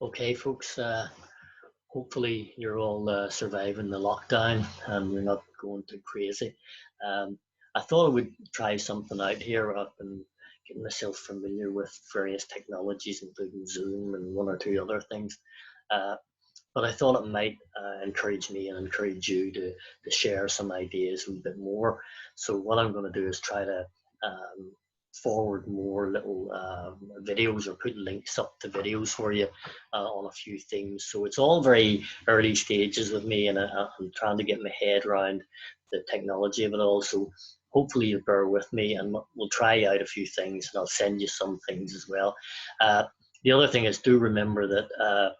Okay, folks, hopefully you're all surviving the lockdown and you're not going too crazy. Um, I thought I would try something out here. I've been getting myself familiar with various technologies, including Zoom and one or two other things. Uh, but I thought it might encourage me and encourage you to share some ideas a little bit more. So what I'm going to do is try to um, forward more little videos or put links up to videos for you on a few things. So it's all very early stages with me, and I'm trying to get my head around the technology of it all. So hopefully you bear with me, and we'll try out a few things, and I'll send you some things as well. The other thing is, do remember that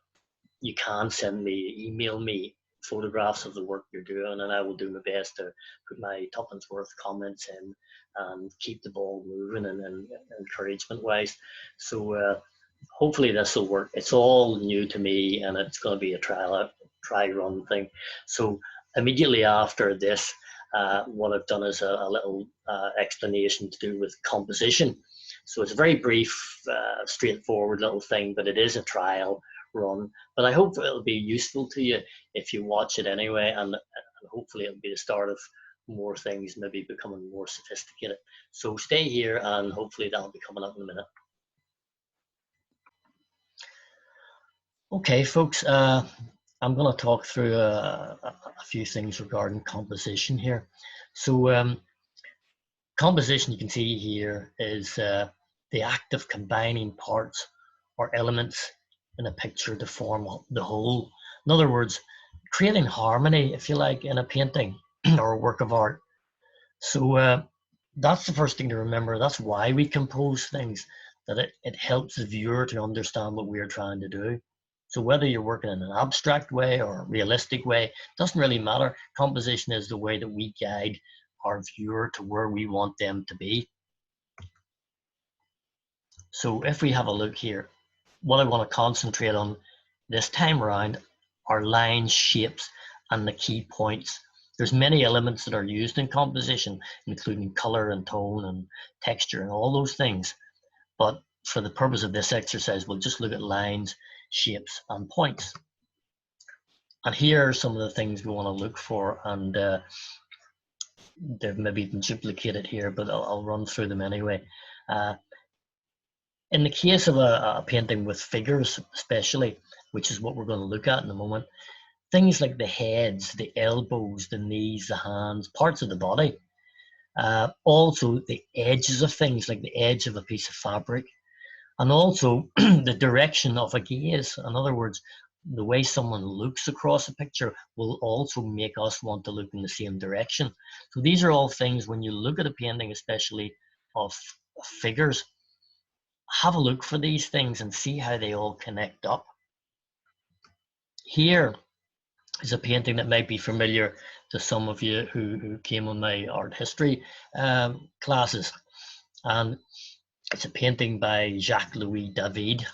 you can email me photographs of the work you're doing, and I will do my best to put my tuppence worth comments in and keep the ball moving and encouragement wise. So hopefully this will work. It's all new to me, and it's going to be a try run thing. So immediately after this, what I've done is a little explanation to do with composition. So it's a very brief, straightforward little thing, but it is a trial run. But I hope it'll be useful to you if you watch it anyway, and hopefully it'll be the start of more things maybe becoming more sophisticated. So stay here, and hopefully that'll be coming up in a minute. Okay, folks, I'm going to talk through a few things regarding composition here. So composition, you can see here, is the act of combining parts or elements in a picture to form the whole. In other words, creating harmony, if you like, in a painting or a work of art. So that's the first thing to remember. That's why we compose things, that it helps the viewer to understand what we're trying to do. So whether you're working in an abstract way or a realistic way, doesn't really matter. Composition is the way that we guide our viewer to where we want them to be. So if we have a look here, what I want to concentrate on this time around are lines, shapes, and the key points. There's many elements that are used in composition, including color and tone and texture and all those things. But for the purpose of this exercise, we'll just look at lines, shapes, and points. And here are some of the things we want to look for, and they've maybe been duplicated here, but I'll run through them anyway. In the case of a painting with figures, especially, which is what we're going to look at in a moment, things like the heads, the elbows, the knees, the hands, parts of the body, also the edges of things, like the edge of a piece of fabric, and also the direction of a gaze. In other words, the way someone looks across a picture will also make us want to look in the same direction. So these are all things, when you look at a painting, especially of figures, have a look for these things and see how they all connect up. Here is a painting that might be familiar to some of you who came on my art history classes. And it's a painting by Jacques-Louis David.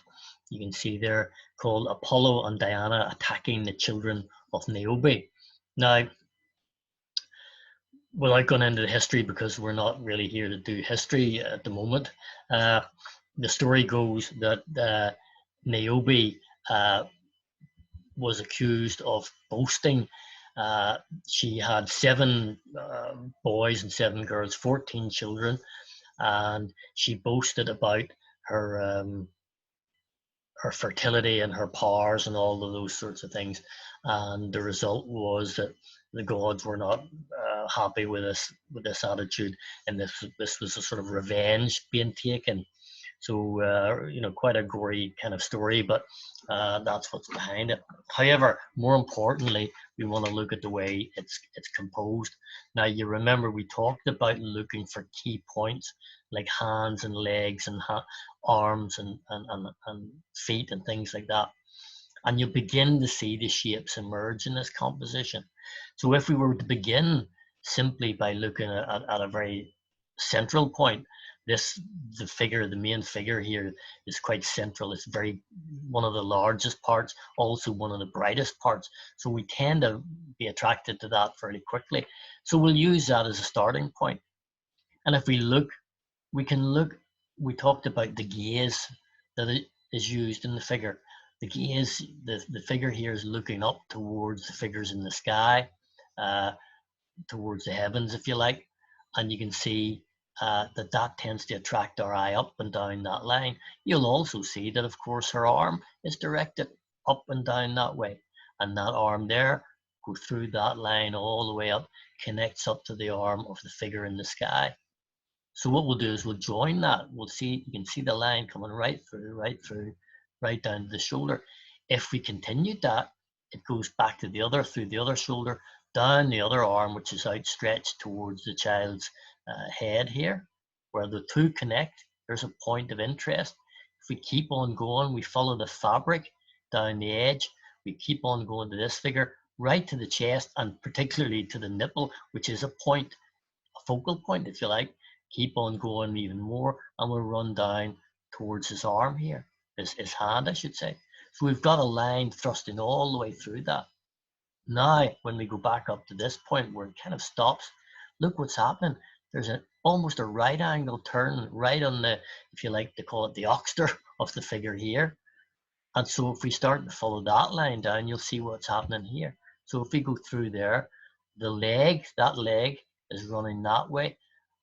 You can see there, called Apollo and Diana Attacking the Children of Niobe. Now, without going into the history, because we're not really here to do history at the moment, the story goes that Niobe was accused of boasting. She had 7 boys and 7 girls, 14 children, and she boasted about her her fertility and her powers and all of those sorts of things. And the result was that the gods were not happy with this attitude, and this was a sort of revenge being taken. So quite a gory kind of story, but that's what's behind it. However, more importantly, we want to look at the way it's composed. Now, you remember we talked about looking for key points like hands and legs and arms and feet and things like that. And you'll begin to see the shapes emerge in this composition. So if we were to begin simply by looking at a very central point, the main figure here is quite central. It's one of the largest parts, also one of the brightest parts. So we tend to be attracted to that fairly quickly. So we'll use that as a starting point. And if we look, we talked about the gaze that is used in the figure. the gaze, the figure here is looking up towards the figures in the sky, uh, towards the heavens, if you like, and you can see that tends to attract our eye up and down that line. You'll also see that, of course, her arm is directed up and down that way, and that arm there goes through that line all the way up, connects up to the arm of the figure in the sky. So what we'll do is we'll join that. We'll see, you can see the line coming right through, right down to the shoulder. If we continued that, it goes back to the other, through the other shoulder, down the other arm, which is outstretched towards the child's head here, where the two connect. There's a point of interest. If we keep on going, we follow the fabric down the edge. We keep on going to this figure, right to the chest, and particularly to the nipple, which is a point, a focal point, if you like. Keep on going even more, and we'll run down towards his arm here, his hand, I should say. So we've got a line thrusting all the way through that. Now, when we go back up to this point where it kind of stops, look what's happening. There's almost a right angle turn right on the, if you like to call it, the oxter of the figure here. And so if we start to follow that line down, you'll see what's happening here. So if we go through there, the leg, that leg is running that way.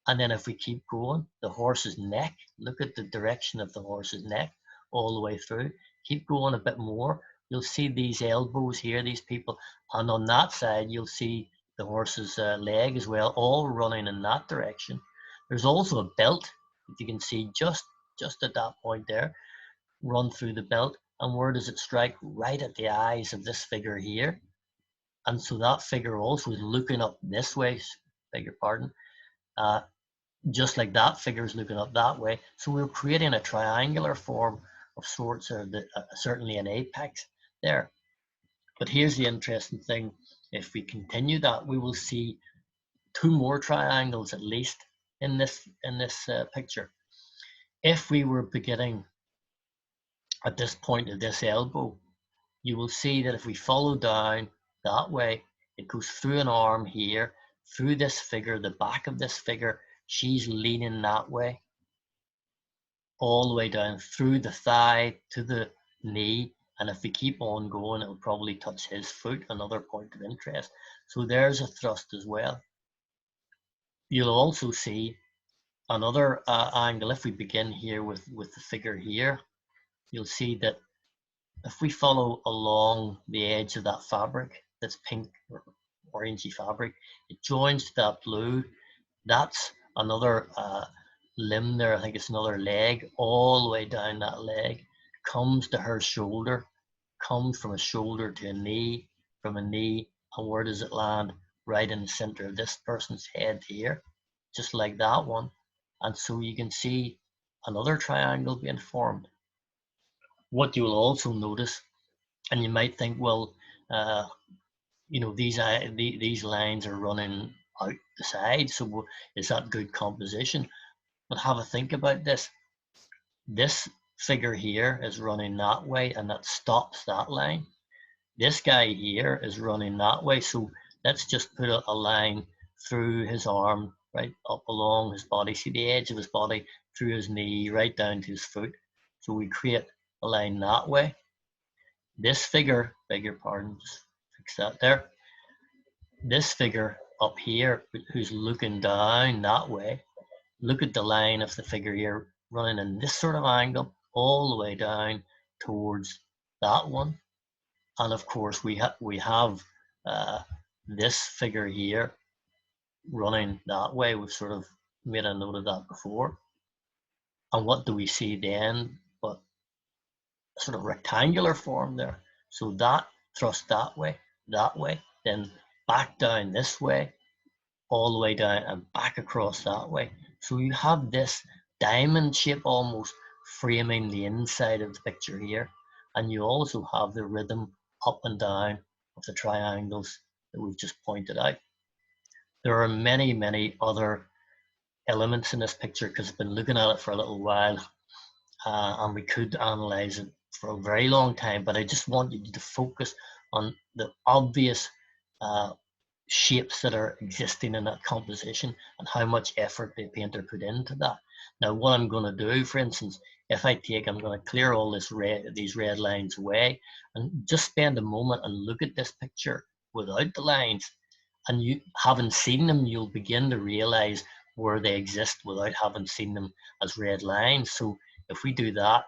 And then if we keep going, the horse's neck, look at the direction of the horse's neck all the way through. Keep going a bit more. You'll see these elbows here, these people. And on that side, you'll see the horse's leg as well, all running in that direction. There's also a belt, if you can see just at that point there, run through the belt. And where does it strike? Right at the eyes of this figure here. And so that figure also is looking up this way, beg your pardon, just like that figure is looking up that way. So we're creating a triangular form of sorts, or certainly an apex there. But here's the interesting thing. If we continue that, we will see two more triangles at least in this picture. If we were beginning at this point of this elbow, you will see that if we follow down that way, it goes through an arm here, through this figure, the back of this figure, she's leaning that way, all the way down through the thigh to the knee. And if we keep on going, it'll probably touch his foot, another point of interest. So there's a thrust as well. You'll also see another angle. If we begin here with the figure here, you'll see that if we follow along the edge of that fabric, that's pink or orangey fabric, it joins to that blue. That's another limb there. I think it's another leg, all the way down that leg, comes to her shoulder, comes from a shoulder to a knee, from a knee, and where does it land? Right in the center of this person's head here, just like that one. And so you can see another triangle being formed. What you will also notice, and you might think, well, you know, these lines are running out the side, so is that good composition? But have a think about this. This figure here is running that way, and that stops that line. This guy here is running that way, so let's just put a line through his arm, right up along his body. See the edge of his body, through his knee, right down to his foot. So we create a line that way. This figure, beg your pardon, just fix that there. This figure up here, who's looking down that way, look at the line of the figure here running in this sort of angle all the way down towards that one. And of course we have this figure here running that way. We've sort of made a note of that before. And what do we see then but a sort of rectangular form there? So that thrust that way, then back down this way, all the way down and back across that way. So you have this diamond shape almost framing the inside of the picture here. And you also have the rhythm up and down of the triangles that we've just pointed out. There are many, many other elements in this picture because I've been looking at it for a little while and we could analyze it for a very long time, but I just want you to focus on the obvious shapes that are existing in that composition and how much effort the painter put into that. Now, what I'm going to do, for instance, if I'm going to clear all these red lines away, and just spend a moment and look at this picture without the lines. And you haven't seen them, you'll begin to realize where they exist without having seen them as red lines. So if we do that,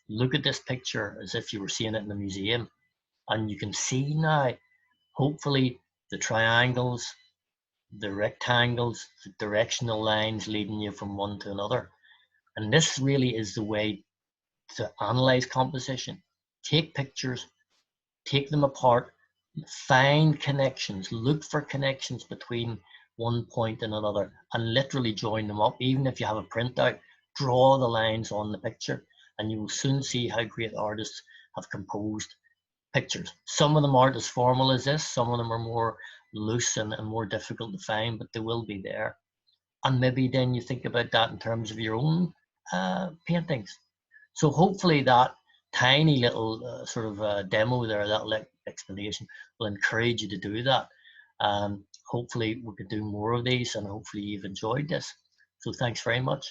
look at this picture as if you were seeing it in a museum, and you can see now, hopefully, the triangles, the rectangles, the directional lines leading you from one to another. And this really is the way to analyze composition. Take pictures, take them apart, find connections, look for connections between one point and another, and literally join them up. Even if you have a printout, draw the lines on the picture, and you will soon see how great artists have composed pictures. Some of them aren't as formal as this, some of them are more loose and more difficult to find, but they will be there. And maybe then you think about that in terms of your own paintings. So hopefully that tiny little demo there, that explanation, will encourage you to do that. Hopefully we could do more of these, and hopefully you've enjoyed this. So thanks very much.